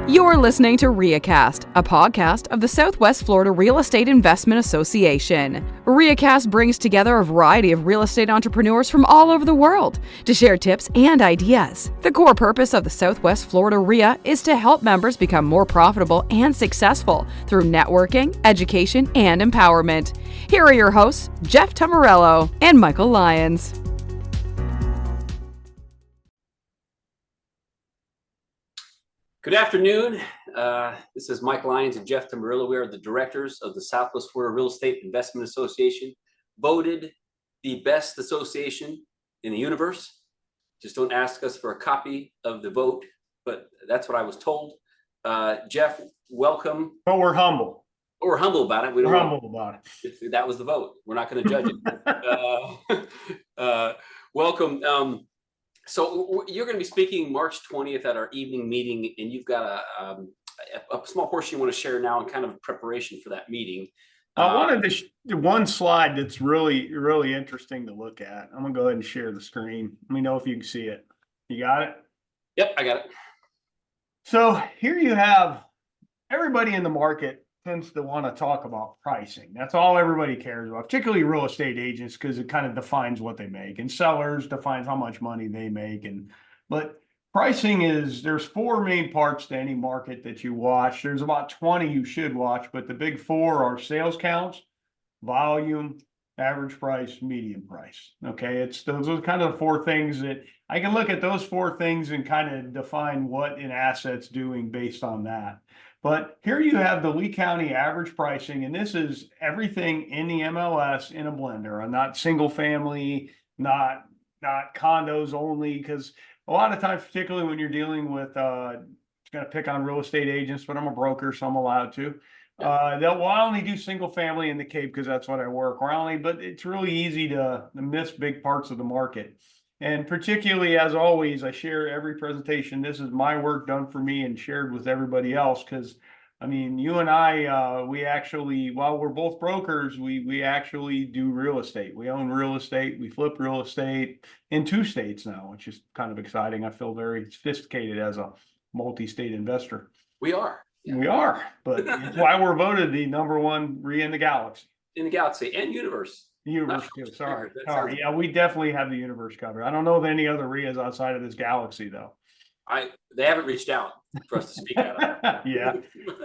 You're listening to RIAcast, a podcast of the Southwest Florida Real Estate Investment Association. RIAcast brings together a variety of real estate entrepreneurs from all over the world to share tips and ideas. The core purpose of the Southwest Florida RIA is to help members become more profitable and successful through networking, education, and empowerment. Here are your hosts, Jeff Tamarello and Michael Lyons. Good afternoon. This is Mike Lyons and Jeff Tamarello. We are the directors of the Southwest Florida Real Estate Investment Association, voted the best association in the universe. Just don't ask us for a copy of the vote, but that's what I was told. Jeff, welcome. But we're humble. We're humble about it. We're humble about it. That was the vote. We're not going to judge it. Welcome. So you're going to be speaking March 20th at our evening meeting, and you've got a small portion you want to share now in kind of preparation for that meeting. I wanted to do one slide that's really, really interesting to look at. I'm going to go ahead and share the screen. Let me know if you can see it. You got it? Yep, I got it. So here you have everybody in the market tends to want to talk about pricing. That's all everybody cares about, particularly real estate agents, because it kind of defines what they make, and sellers defines how much money they make. But pricing there's four main parts to any market that you watch. There's about 20 you should watch, but the big four are sales counts, volume, average price, median price. Okay, those are kind of the four things that I can look at those four things and kind of define what an asset's doing based on that. But here you have the Lee County average pricing, and this is everything in the MLS in a blender. I'm not single family, not condos only, because a lot of times, particularly when you're dealing with, going to pick on real estate agents, but I'm a broker, so I'm allowed to. Well, I only do single family in the Cape because that's what I work around. But it's really easy to miss big parts of the market. And particularly, as always, I share every presentation. This is my work done for me and shared with everybody else. Because, I mean, you and I, we actually, while we're both brokers, we actually do real estate. We own real estate. We flip real estate in 2 states now, which is kind of exciting. I feel very sophisticated as a multi-state investor. We are. Yeah. We are. But it's why we're voted the #1 RIA in the galaxy. In the galaxy and universe. Universe too. Sorry. Yeah, we definitely have the universe covered. I don't know of any other RIAs outside of this galaxy, though. They haven't reached out for us to speak out. Yeah,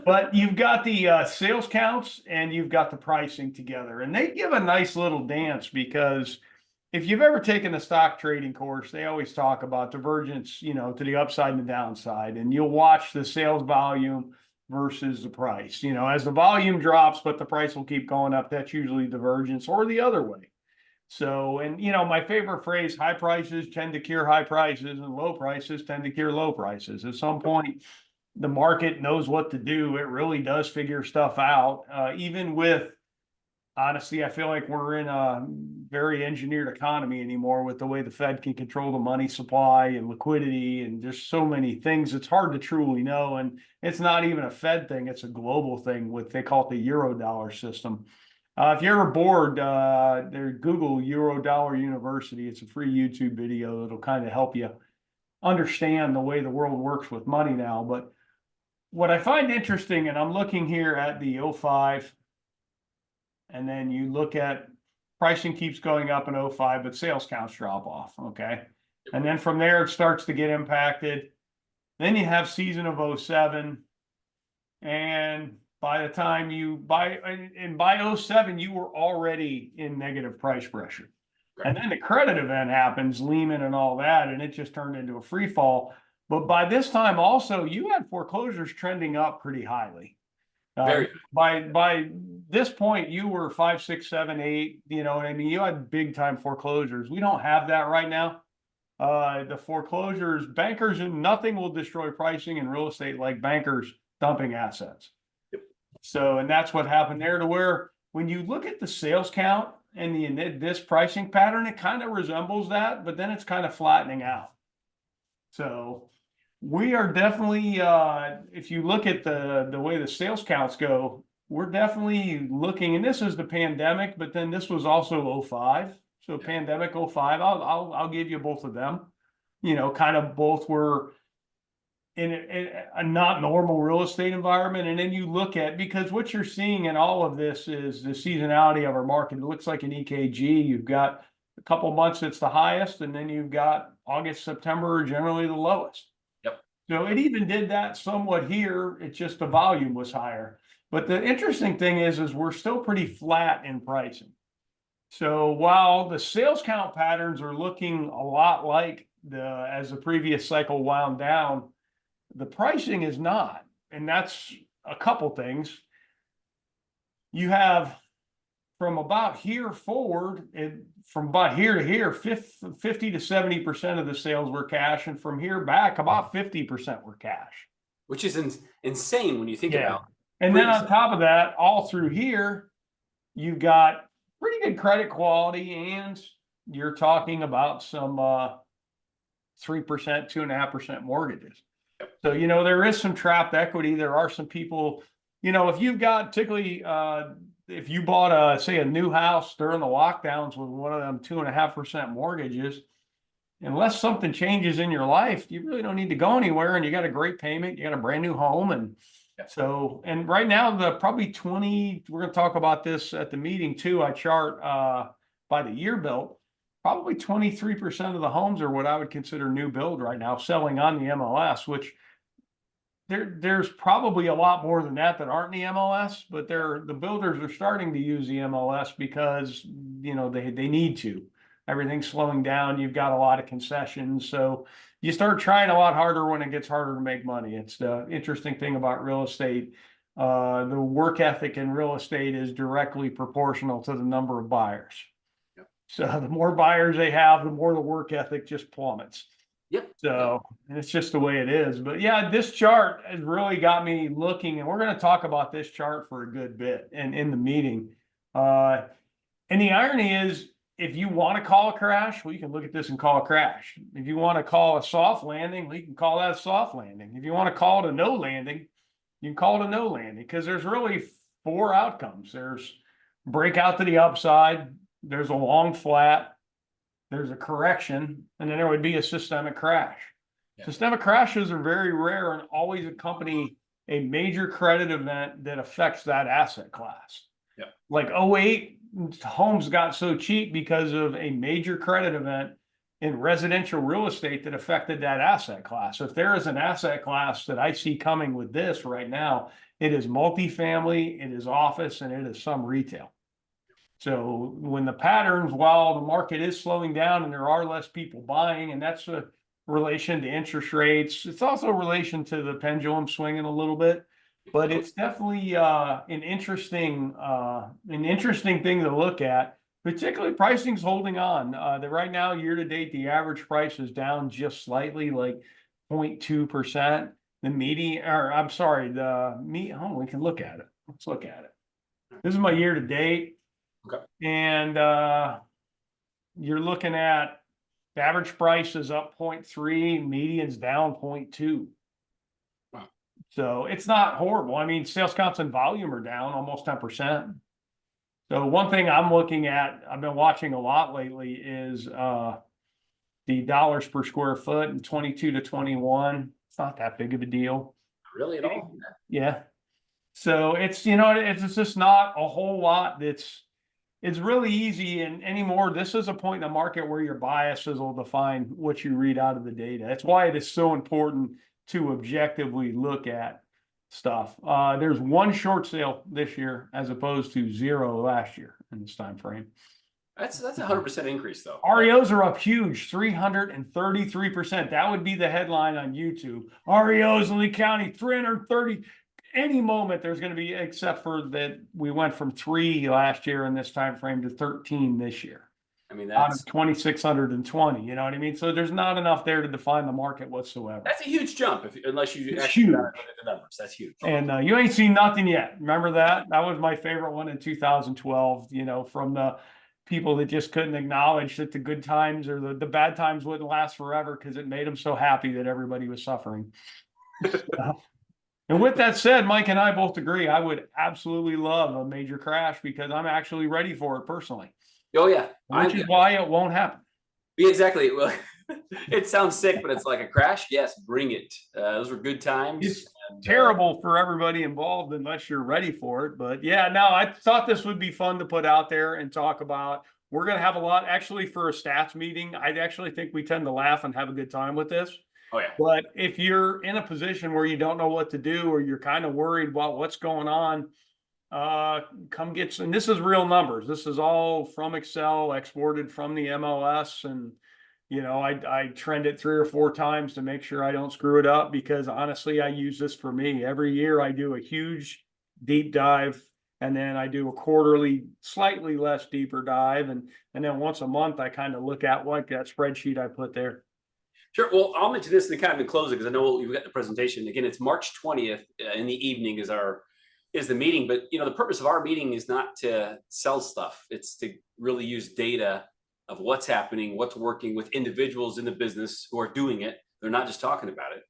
but you've got the sales counts and you've got the pricing together, and they give a nice little dance, because if you've ever taken a stock trading course, they always talk about divergence, to the upside and the downside, and you'll watch the sales volume versus the price. As the volume drops, but the price will keep going up, that's usually divergence, or the other way. So, and my favorite phrase, high prices tend to cure high prices, and low prices tend to cure low prices. At some point, the market knows what to do. It really does figure stuff out. Even with, honestly, I feel like we're in a very engineered economy anymore with the way the Fed can control the money supply and liquidity, and there's so many things. It's hard to truly know. And it's not even a Fed thing. It's a global thing with, they call it the Eurodollar system. If you're ever bored, Google Eurodollar University. It's a free YouTube video that'll kind of help you understand the way the world works with money now. But what I find interesting, and I'm looking here at the 05, and then you look at pricing keeps going up in 05, but sales counts drop off. Okay. And then from there, it starts to get impacted. Then you have season of 07. And by the time by 07, you were already in negative price pressure. Right. And then the credit event happens, Lehman and all that, and it just turned into a free fall. But by this time also, you had foreclosures trending up pretty highly. By this point, you were 5, 6, 7, 8. You know what I mean? You had big time foreclosures. We don't have that right now. The foreclosures, bankers, and nothing will destroy pricing in real estate like bankers dumping assets. Yep. So, and that's what happened there, to where when you look at the sales count and this pricing pattern, it kind of resembles that, but then it's kind of flattening out. So we are definitely, if you look at the way the sales counts go, we're definitely looking, and this is the pandemic, but then this was also 05. So pandemic 05, I'll give you both of them. Kind of both were in a not normal real estate environment. And then you look at, because what you're seeing in all of this is the seasonality of our market. It looks like an EKG. You've got a couple months that's the highest, and then you've got August, September are generally the lowest. Yep. So it even did that somewhat here. It's just the volume was higher. But the interesting thing is we're still pretty flat in pricing. So while the sales count patterns are looking a lot like as the previous cycle wound down, the pricing is not. And that's a couple things. You have from about here forward, from about here to here, 50 to 70% of the sales were cash. And from here back, about 50% were cash. Which is insane when you think about it. And then on top of that, all through here, you've got pretty good credit quality, and you're talking about some 3%, 2.5% mortgages. So, there is some trapped equity. There are some people, if you've got, particularly if you bought say a new house during the lockdowns with one of them 2.5% mortgages, unless something changes in your life, you really don't need to go anywhere, and you got a great payment, you got a brand new home. And so, and right now we're going to talk about this at the meeting too. I chart by the year built, probably 23% of the homes are what I would consider new build right now, selling on the MLS, which there's probably a lot more than that aren't in the MLS, but the builders are starting to use the MLS because, they need to. Everything's slowing down. You've got a lot of concessions. So you start trying a lot harder when it gets harder to make money. It's the interesting thing about real estate. The work ethic in real estate is directly proportional to the number of buyers. Yep. So the more buyers they have, the more the work ethic just plummets. Yep. So it's just the way it is. But yeah, this chart has really got me looking, and we're going to talk about this chart for a good bit and in the meeting. And the irony is, if you want to call a crash, well, you can look at this and call a crash. If you want to call a soft landing, well, you can call that a soft landing. If you want to call it a no landing, you can call it a no landing, because there's really 4 outcomes. There's breakout to the upside, there's a long flat, there's a correction, and then there would be a systemic crash. Yeah. Systemic crashes are very rare and always accompany a major credit event that affects that asset class. Yeah. Like 08, homes got so cheap because of a major credit event in residential real estate that affected that asset class. So if there is an asset class that I see coming with this right now, it is multifamily, it is office, and it is some retail. So when the patterns, while the market is slowing down and there are less people buying, and that's a relation to interest rates, it's also a relation to the pendulum swinging a little bit. But it's definitely an interesting thing to look at. Particularly, pricing's holding on. Right now, year to date, the average price is down just slightly, like 0.2%. The median, or I'm sorry, we can look at it. Let's look at it. This is my year to date. Okay. And you're looking at the average price is up 0.3, median's down 0.2. So it's not horrible. I mean, sales counts and volume are down almost 10%. So one thing I'm looking at, I've been watching a lot lately, is the dollars per square foot in 22 to 21. It's not that big of a deal. Really at all? Yeah. So it's, it's just not a whole lot. It's really easy, and anymore, this is a point in the market where your biases will define what you read out of the data. That's why it is so important to objectively look at stuff. There's 1 short sale this year as opposed to 0 last year in this time frame. That's 100% increase though. REOs are up huge, 333%. That would be the headline on YouTube. REOs in Lee County, 330. Any moment there's going to be, except for that we went from 3 last year in this time frame to 13 this year. I mean, out that's of 2,620. You know what I mean? So there's not enough there to define the market whatsoever. a huge jump unless you It's actually huge. look at the numbers. That's huge. And you ain't seen nothing yet. Remember that? That was my favorite one in 2012. From the people that just couldn't acknowledge that the good times or the bad times wouldn't last forever because it made them so happy that everybody was suffering. And with that said, Mike and I both agree. I would absolutely love a major crash because I'm actually ready for it personally. Oh yeah, Which is why it won't happen. Yeah, exactly. Well, It sounds sick, but it's like a crash. Yes, bring it. Those were good times. It's terrible for everybody involved unless you're ready for it. But yeah, no, I thought this would be fun to put out there and talk about. We're going to have a lot, actually, for a stats meeting. I actually think we tend to laugh and have a good time with this. Oh, yeah. But if you're in a position where you don't know what to do, or you're kind of worried about what's going on, come get some. This is real numbers. This is all from Excel, exported from the MLS. And, I trend it 3 or 4 times to make sure I don't screw it up, because honestly, I use this for me. Every year I do a huge deep dive, and then I do a quarterly, slightly less deeper dive. And then once a month, I kind of look at what that spreadsheet I put there. Sure. Well, I'll mention this and kind of in closing, because I know we've got the presentation. Again, it's March 20th in the evening is the meeting. But, the purpose of our meeting is not to sell stuff. It's to really use data of what's happening, what's working with individuals in the business who are doing it. They're not just talking about it.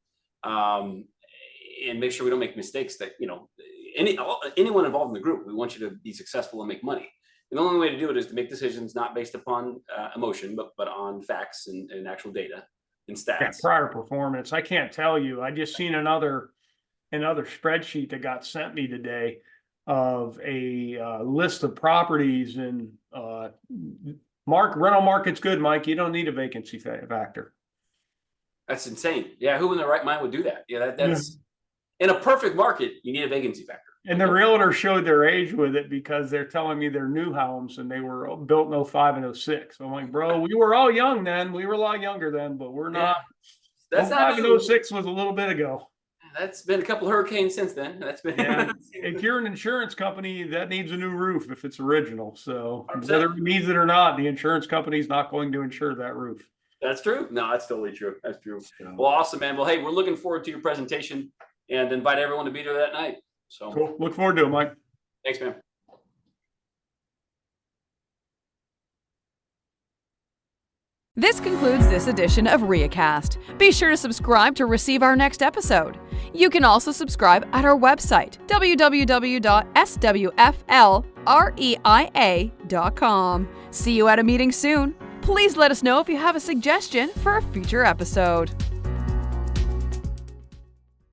And make sure we don't make mistakes that, anyone involved in the group, we want you to be successful and make money. And the only way to do it is to make decisions not based upon emotion, but on facts and actual data and stats. Yeah, prior performance. I can't tell you. I just seen another spreadsheet that got sent me today of a list of properties, and rental market's good, Mike. You don't need a vacancy factor. That's insane. Yeah, who in their right mind would do that? Yeah, that's in a perfect market, you need a vacancy factor. And the realtor showed their age with it, because they're telling me they're new homes and they were built in 05 and 06. I'm like, bro, we were all young then. We were a lot younger then, but we're not. That's 05 and 06 was a little bit ago. That's been a couple of hurricanes since then. That's been. If you're an insurance company, that needs a new roof if it's original. So 100%. Whether it needs it or not, the insurance company's not going to insure that roof. That's true. No, that's totally true. That's true. Well, awesome, man. Well, hey, we're looking forward to your presentation, and invite everyone to be there that night. So cool. Look forward to it, Mike. Thanks, man. This concludes this edition of RIAcast. Be sure to subscribe to receive our next episode. You can also subscribe at our website, www.swflreia.com. See you at a meeting soon. Please let us know if you have a suggestion for a future episode.